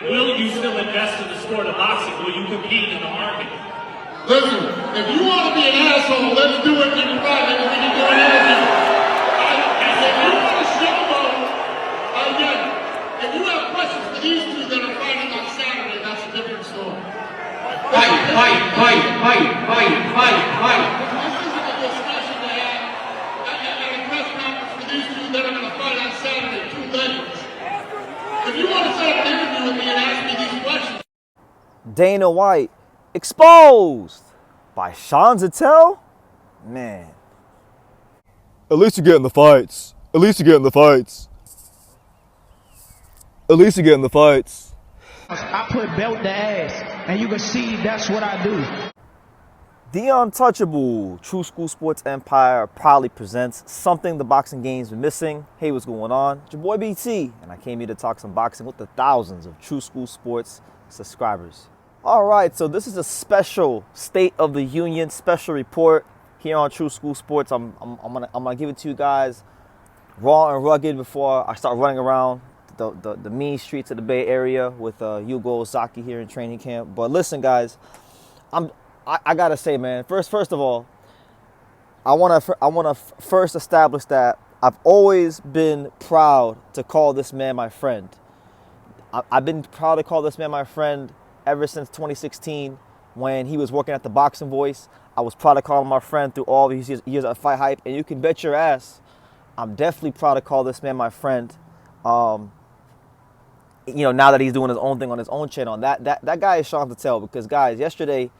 will you still invest in the sport of boxing? Will you compete in the market? Listen, if you want to be an asshole, let's do it in private and we can do an interview. If you want to showboat, again, if you have questions for these two that are fighting on Saturday, that's a different story. Fight. This isn't a discussion to have at a press conference for these two that are going to fight on Saturday, two legends. If you want to set up an interview with me and ask me these questions. Dana White exposed by Sean Zittel? Man. At least you get in the fights. At least you get in the fights. At least you get in the fights. I put belt to ass, and you can see that's what I do. The Untouchable True School Sports Empire proudly presents something the boxing game's been missing. Hey, what's going on? It's your boy BT, and I came here to talk some boxing with the thousands of True School Sports subscribers. All right, so this is a special State of the Union special report here on True School Sports. I'm gonna give it to you guys raw and rugged before I start running around the mean streets of the Bay Area with Hugo Ozaki here in training camp. But listen, guys, I gotta say, man. First of all, I wanna first establish that I've always been proud to call this man my friend. I've been proud to call this man my friend ever since 2016 when he was working at the Boxing Voice. I was proud to call him my friend through all these years of Fight Hype, and you can bet your ass I'm definitely proud to call this man my friend. Now that he's doing his own thing on his own channel, that guy is Sean Zittel. Because guys, yesterday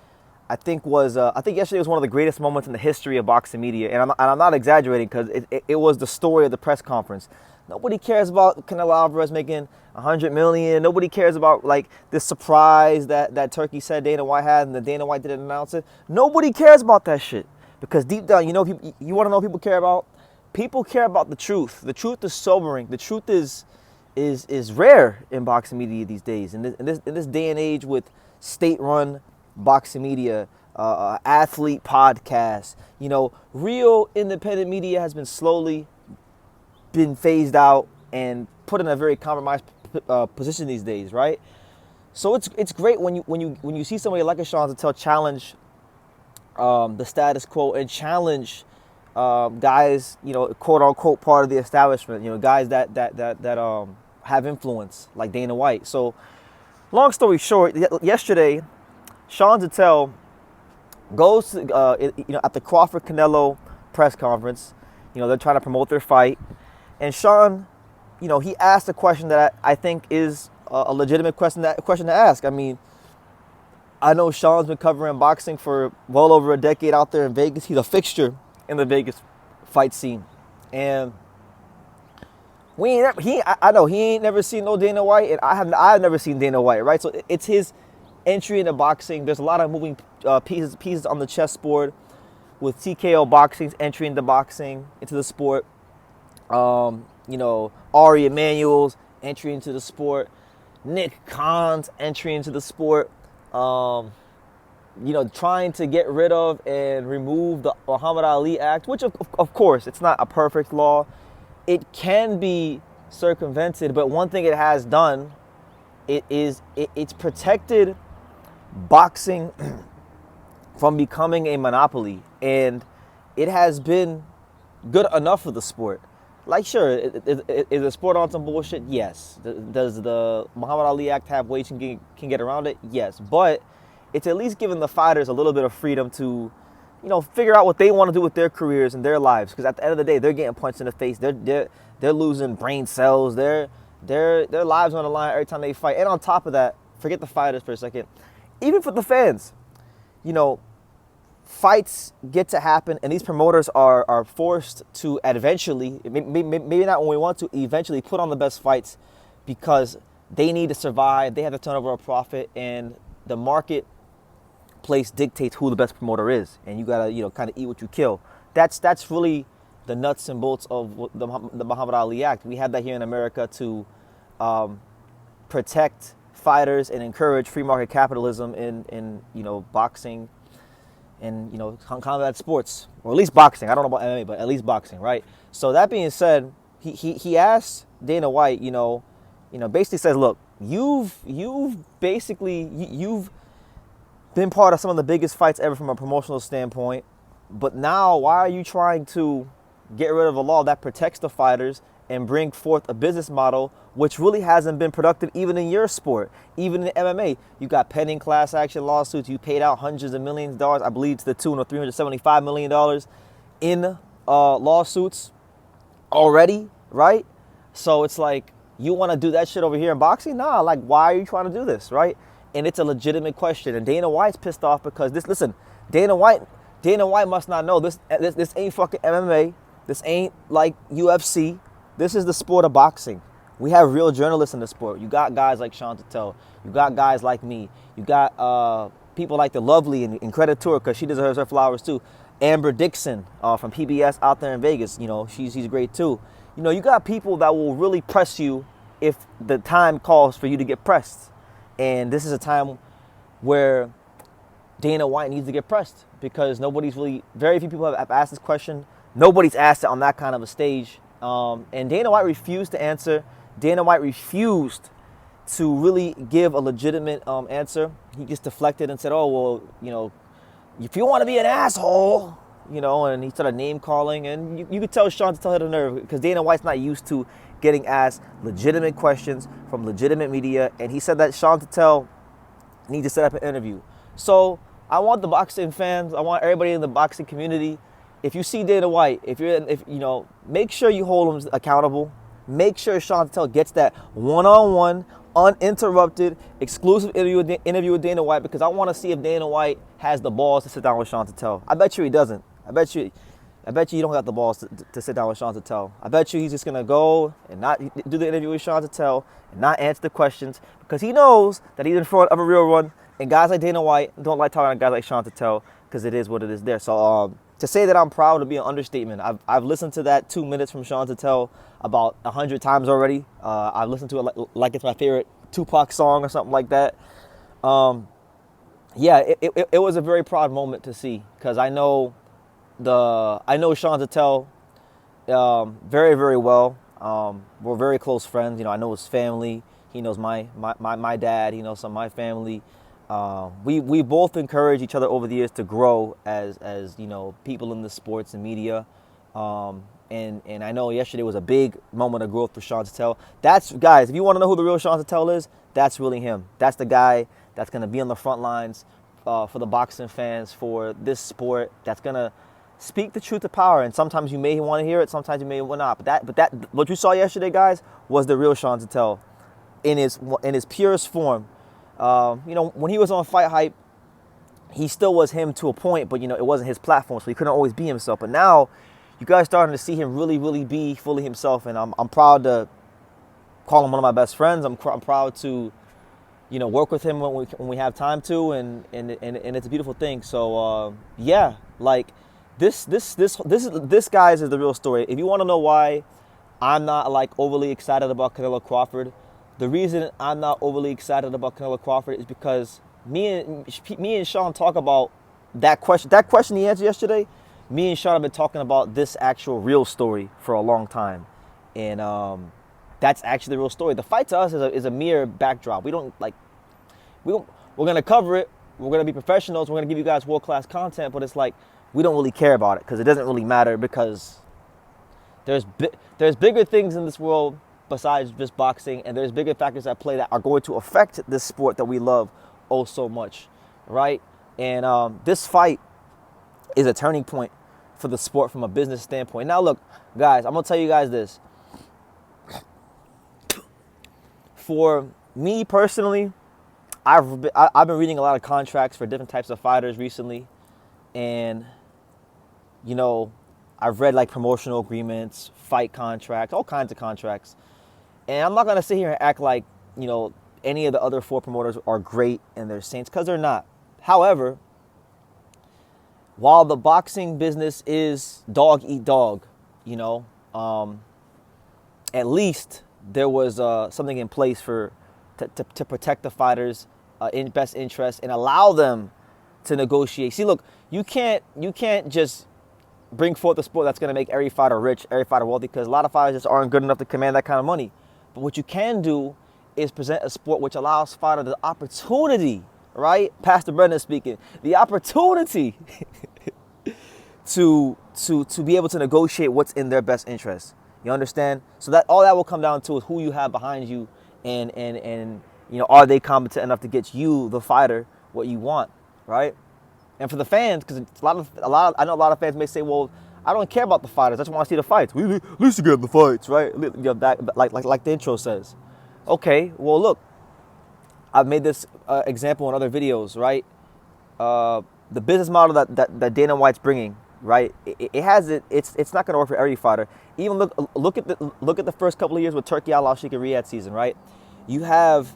I think yesterday was one of the greatest moments in the history of boxing media, and I'm not exaggerating because it was the story of the press conference. Nobody cares about Canelo Alvarez making $100 million. Nobody cares about like this surprise that Turkey said Dana White had, and that Dana White didn't announce it. Nobody cares about that shit because deep down, you want to know what people care about? People care about the truth. The truth is sobering. The truth is rare in boxing media these days. In this day and age with state-run boxing media, athlete podcasts, real independent media has been slowly been phased out and put in a very compromised position these days, right? So it's great when you see somebody like a Sean Zittel challenge the status quo and challenge guys, quote unquote part of the establishment, guys that have influence like Dana White. So long story short, yesterday Sean Zittel goes to, at the Crawford Canelo press conference. They're trying to promote their fight. And Sean, he asked a question that I think is a legitimate question to ask. I mean, I know Sean's been covering boxing for well over a decade out there in Vegas. He's a fixture in the Vegas fight scene. And I know he ain't never seen no Dana White, and I've never seen Dana White, right? So it's his entry into boxing. There's a lot of moving pieces on the chessboard with TKO Boxing's entry into boxing, into the sport. Ari Emanuel's entry into the sport, Nick Khan's entry into the sport, trying to get rid of and remove the Muhammad Ali Act, which of course, it's not a perfect law. It can be circumvented, but one thing it has done, it's protected boxing from becoming a monopoly, and it has been good enough for the sport. Like, sure, is the sport on some bullshit? Yes. Does the Muhammad Ali Act have ways you can get around it? Yes. But it's at least giving the fighters a little bit of freedom to, figure out what they want to do with their careers and their lives. Because at the end of the day, they're getting punched in the face. They're losing brain cells. Their lives are on the line every time they fight. And on top of that, forget the fighters for a second. Even for the fans, fights get to happen, and these promoters are forced to eventually, maybe not when we want to, eventually put on the best fights because they need to survive. They have to turn over a profit, and the marketplace dictates who the best promoter is, and you gotta kind of eat what you kill. That's really the nuts and bolts of the Muhammad Ali Act. We had that here in America to protect fighters and encourage free market capitalism in boxing and combat sports, or at least boxing. I don't know about MMA, but at least boxing, right? So that being said, he asked Dana White, basically says, look, you've basically you've been part of some of the biggest fights ever from a promotional standpoint. But now, why are you trying to get rid of a law that protects the fighters and bring forth a business model which really hasn't been productive even in your sport, even in MMA? You got pending class action lawsuits. You paid out hundreds of millions of dollars, I believe to the tune of $375 million in lawsuits already, right? So it's like, you want to do that shit over here in boxing? Nah, like, why are you trying to do this, right? And it's a legitimate question. And Dana White's pissed off because listen, Dana White must not know this ain't fucking MMA. This ain't like UFC. This is the sport of boxing. We have real journalists in the sport. You got guys like Sean Zittel. You got guys like me. You got people like the lovely and credit to her because she deserves her flowers too. Amber Dixon from PBS out there in Vegas. You know, she's great too. You know, you got people that will really press you if the time calls for you to get pressed. And this is a time where Dana White needs to get pressed because very few people have asked this question. Nobody's asked it on that kind of a stage. And Dana White refused to answer. Dana White refused to really give a legitimate answer. He just deflected and said, oh, well, you know, if you want to be an asshole, you know, and he started name calling. And you could tell Sean Zittel had a nerve because Dana White's not used to getting asked legitimate questions from legitimate media. And he said that Sean Zittel needs to set up an interview. So I want the boxing fans, I want everybody in the boxing community, if you see Dana White, if you know, make sure you hold him accountable. Make sure Sean Zittel gets that one-on-one, uninterrupted, exclusive interview with Dana White because I want to see if Dana White has the balls to sit down with Sean Zittel. I bet you he doesn't. I bet you you don't got the balls to sit down with Sean Zittel. I bet you he's just gonna go and not do the interview with Sean Zittel and not answer the questions because he knows that he's in front of a real one. And guys like Dana White don't like talking to guys like Sean Zittel because it is what it is there. So to say that I'm proud would be an understatement. I've listened to that 2 minutes from Sean Zittel about 100 times already. I've listened to it like it's my favorite Tupac song or something like that. Yeah, it was a very proud moment to see because I know Sean Zittel very, very well. We're very close friends. You know, I know his family. He knows my dad. He knows some of my family. We both encourage each other over the years to grow as you know, people in the sports and media. And I know yesterday was a big moment of growth for Sean Zittel. Guys, if you want to know who the real Sean Zittel is, that's really him. That's the guy that's going to be on the front lines for the boxing fans, for this sport, that's going to speak the truth to power. And sometimes you may want to hear it, sometimes you may not. But that what you saw yesterday, guys, was the real Sean Zittel in his purest form. You know, when he was on Fight Hype, he still was him to a point, but you know, it wasn't his platform, so he couldn't always be himself. But now, you guys starting to see him really, really be fully himself, and I'm proud to call him one of my best friends. I'm proud to, you know, work with him when we have time to, and it's a beautiful thing. So yeah, like this guys is the real story. If you want to know why I'm not like overly excited about Canelo Crawford, the reason I'm not overly excited about Canelo Crawford is because me and Sean talk about that question. That question he answered yesterday, me and Sean have been talking about this actual real story for a long time. And that's actually the real story. The fight to us is a mere backdrop. We're going to cover it. We're going to be professionals. We're going to give you guys world-class content, but it's like we don't really care about it because it doesn't really matter because there's bigger things in this world besides just boxing, and there's bigger factors at play that are going to affect this sport that we love oh so much, right? And this fight is a turning point for the sport from a business standpoint. Now, look, guys, I'm going to tell you guys this. For me personally, I've been reading a lot of contracts for different types of fighters recently, and, you know, I've read like promotional agreements, fight contracts, all kinds of contracts. And I'm not going to sit here and act like, you know, any of the other four promoters are great and they're saints, because they're not. However, while the boxing business is dog eat dog, you know, at least there was something in place to protect the fighters' in best interest and allow them to negotiate. See, look, you can't just bring forth a sport that's going to make every fighter rich, every fighter wealthy, because a lot of fighters just aren't good enough to command that kind of money. But what you can do is present a sport which allows fighter the opportunity, right? Pastor Brendan speaking, the opportunity to be able to negotiate what's in their best interest. You understand? So that all that will come down to is who you have behind you, and are they competent enough to get you, the fighter, what you want, right? And for the fans, because I know a lot of fans may say, well, I don't care about the fighters. I just want to see the fights. At least you get the fights, right? Like the intro says. Okay, well, look, I've made this example in other videos, right? The business model that Dana White's bringing, right? It's not going to work for every fighter. Even look at the first couple of years with Turkey Al Sheikh and Riyadh season, right? You have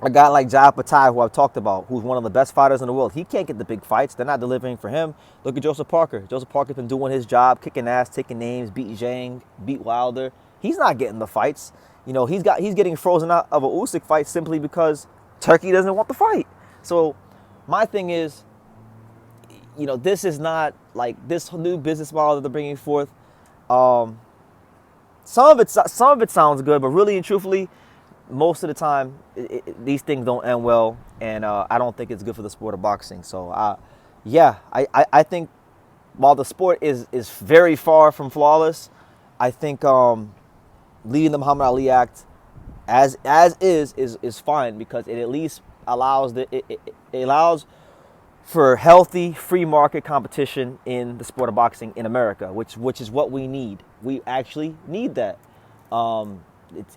a guy like Jai Patai, who I've talked about, who's one of the best fighters in the world. He can't get the big fights. They're not delivering for him. Look at Joseph Parker. Joseph Parker's been doing his job, kicking ass, taking names, beat Zhang, beat Wilder. He's not getting the fights. He's getting frozen out of a Usyk fight simply because Turkey doesn't want the fight. So my thing is, this is not like this new business model that they're bringing forth. Some of it sounds good, but really and truthfully, most of the time, these things don't end well, and I don't think it's good for the sport of boxing. So, I think while the sport is very far from flawless, I think leaving the Muhammad Ali Act as is fine, because it at least allows it allows for healthy, free market competition in the sport of boxing in America, which is what we need. We actually need that.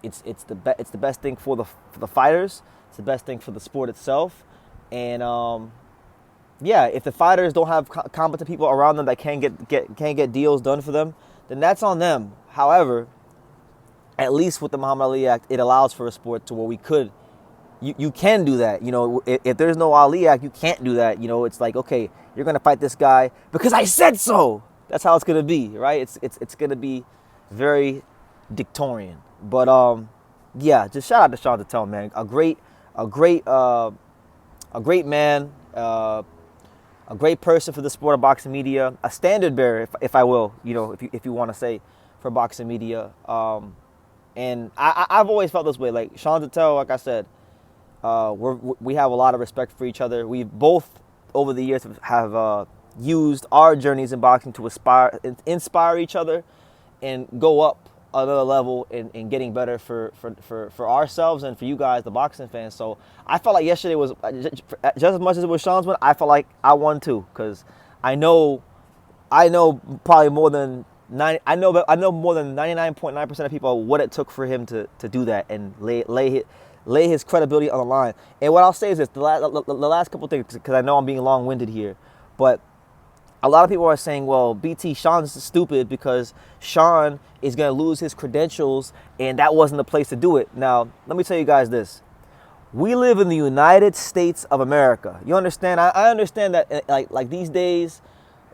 It's the best thing for the fighters. It's the best thing for the sport itself. And if the fighters don't have competent people around them that can't get deals done for them, then that's on them. However, at least with the Muhammad Ali Act, it allows for a sport to where you can do that. If there's no Ali Act, you can't do that. It's like, okay, you're gonna fight this guy because I said so. That's how it's gonna be, right? It's gonna be very dictatorial. But just shout out to Sean Zittel, man. A great man, a great person for the sport of boxing media, a standard bearer, if I will, if you want to say, for boxing media. And I've always felt this way. Like Sean Zittel, like I said, we have a lot of respect for each other. We both, over the years, have used our journeys in boxing to inspire each other and go up another level in getting better for ourselves and for you guys, the boxing fans. So I felt like yesterday was just as much as it was Sean's win. I felt like I won too, because I know probably more than 99.9% of people what it took for him to do that and lay his credibility on the line. And what I'll say is this: the last couple of things, because I know I'm being long-winded here, but a lot of people are saying, well, BT, Sean's stupid because Sean is going to lose his credentials and that wasn't the place to do it. Now, let me tell you guys this. We live in the United States of America. You understand? I understand that like these days,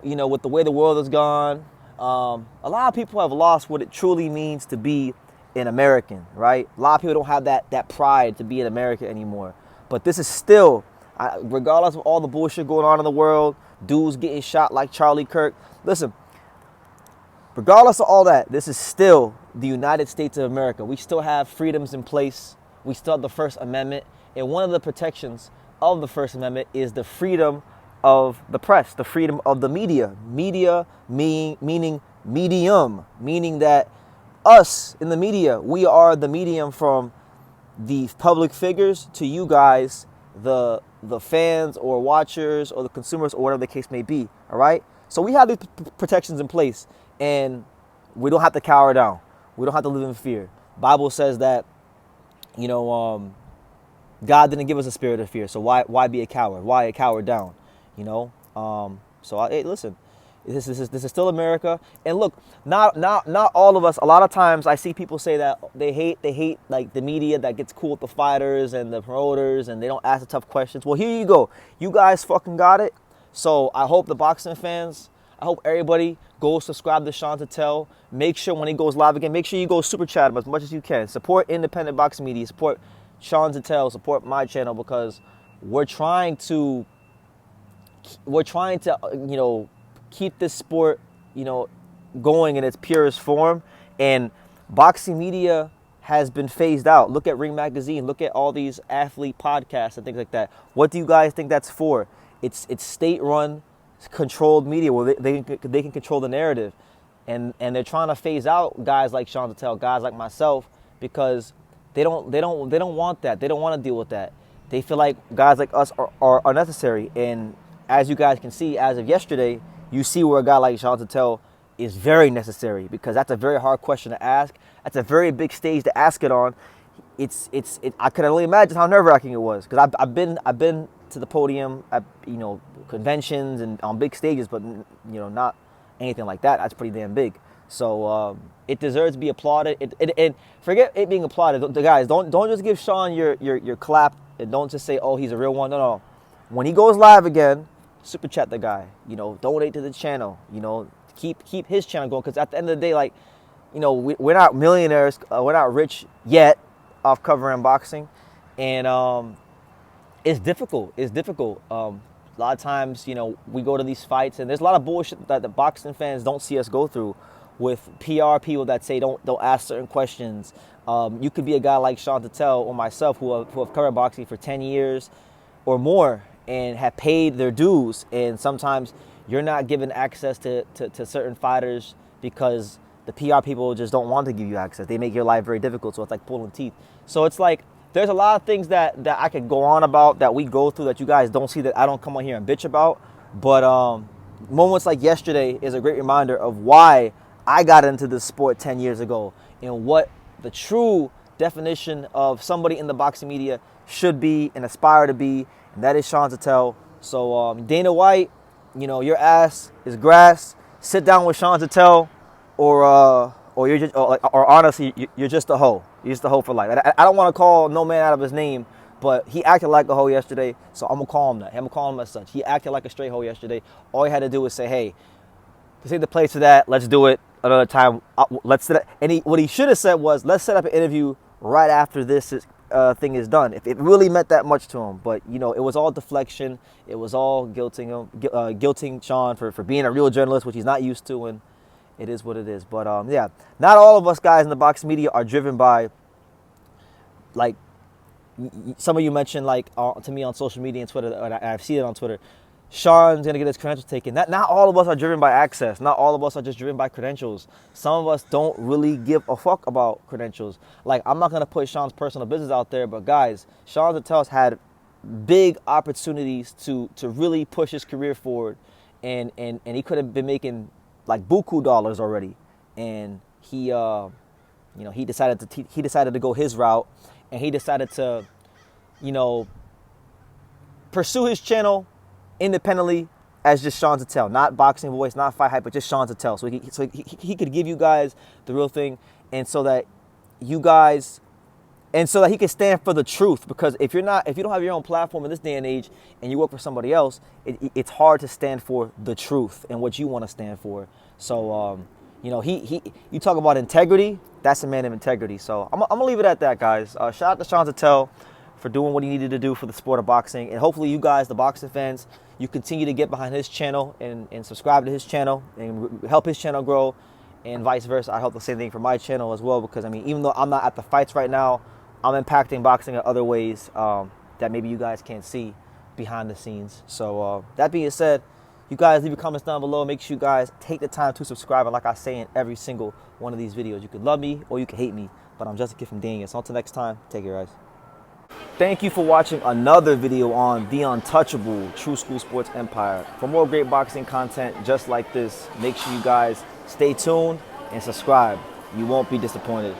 with the way the world has gone, a lot of people have lost what it truly means to be an American, right? A lot of people don't have that pride to be an American anymore. But this is still, regardless of all the bullshit going on in the world, dudes getting shot like Charlie Kirk. Listen, regardless of all that, this is still the United States of America. We still have freedoms in place. We still have the First Amendment. And one of the protections of the First Amendment is the freedom of the press, the freedom of the media. Media meaning medium, meaning that us in the media, we are the medium from the public figures to you guys, the fans or watchers or the consumers or whatever the case may be, all right? So we have these protections in place, and we don't have to cower down. We don't have to live in fear. Bible says that, God didn't give us a spirit of fear, so why be a coward? Why cower down, hey, listen, this is still America. And look, not all of us. A lot of times I see people say that they hate like the media that gets cool with the fighters and the promoters and they don't ask the tough questions. Well, here you go. You guys fucking got it. So I hope the boxing fans, I hope everybody go subscribe to Sean Zittel. Make sure when he goes live again, make sure you go super chat him as much as you can. Support independent boxing media. Support Sean Zittel. Support my channel, because we're trying to keep this sport, going in its purest form. And boxing media has been phased out. Look at Ring Magazine. Look at all these athlete podcasts and things like that. What do you guys think that's for? It's state-run, controlled media where they can control the narrative, and they're trying to phase out guys like Sean Zittel, guys like myself, because they don't want that. They don't want to deal with that. They feel like guys like us are necessary. And as you guys can see, as of yesterday, you see where a guy like Sean Zittel is very necessary, because that's a very hard question to ask. That's a very big stage to ask it on. I could only imagine how nerve-wracking it was, because I've been to the podium at conventions and on big stages, but not anything like that. That's pretty damn big. So it deserves to be applauded. And forget it being applauded. The guys, don't just give Sean your clap, and don't just say, oh, he's a real one. No. When he goes live again, super chat the guy. Donate to the channel. Keep his channel going, because at the end of the day, like, we're not millionaires. We're not rich yet off covering boxing, and it's difficult. It's difficult. A lot of times, we go to these fights, and there's a lot of bullshit that the boxing fans don't see us go through, with PR people that say don't ask certain questions. You could be a guy like Sean Zittel or myself who have covered boxing for 10 years or more and have paid their dues, and sometimes you're not given access to certain fighters because the PR people just don't want to give you access. They make your life very difficult, so it's like pulling teeth. So it's like there's a lot of things that I could go on about that we go through that you guys don't see, that I don't come on here and bitch about. But moments like yesterday is a great reminder of why I got into this sport 10 years ago and what the true definition of somebody in the boxing media should be and aspire to be, and that is Sean Zittel. So Dana White, your ass is grass. Sit down with Sean Zittel, or you're just, or honestly, you're just a hoe. You're just a hoe for life. I don't want to call no man out of his name, but he acted like a hoe yesterday, so I'm gonna call him that. I'm gonna call him as such. He acted like a straight hoe yesterday. All he had to do was say, "Hey, this ain't the place for that. Let's do it another time. Let's set up." And what he should have said was, "Let's set up an interview right after this thing is done." If it really meant that much to him, but it was all deflection. It was all guilting Sean for being a real journalist, which he's not used to, and it is what it is. But yeah, not all of us guys in the boxing media are driven by, like, some of you mentioned, like, to me on social media and Twitter, and I've seen it on Twitter, Sean's going to get his credentials taken. Not all of us are driven by access. Not all of us are just driven by credentials. Some of us don't really give a fuck about credentials. Like, I'm not going to put Sean's personal business out there, but guys, Sean Zittel's had big opportunities to really push his career forward, and he could have been making like buku dollars already, and he decided to go his route, and he decided to pursue his channel independently as just Sean Zittel, not Boxing Voice, not Fight Hype, but just Sean Zittel. So he could give you guys the real thing, and so that he could stand for the truth. Because if you don't have your own platform in this day and age, and you work for somebody else, it's hard to stand for the truth and what you want to stand for. So you talk about integrity. That's a man of integrity. So I'm gonna leave it at that, guys. Shout out to Sean Zittel for doing what he needed to do for the sport of boxing, and hopefully you guys, the boxing fans, you continue to get behind his channel and subscribe to his channel and help his channel grow, and vice versa. I hope the same thing for my channel as well, because even though I'm not at the fights right now, I'm impacting boxing in other ways that maybe you guys can't see behind the scenes. So that being said, you guys leave your comments down below. Make sure you guys take the time to subscribe, and like I say in every single one of these videos, you can love me or you can hate me, but I'm just a kid from Daniel. So until next time, take care, guys. Thank you for watching another video on the untouchable True School Sports Empire. For more great boxing content just like this, make sure you guys stay tuned and subscribe. You won't be disappointed.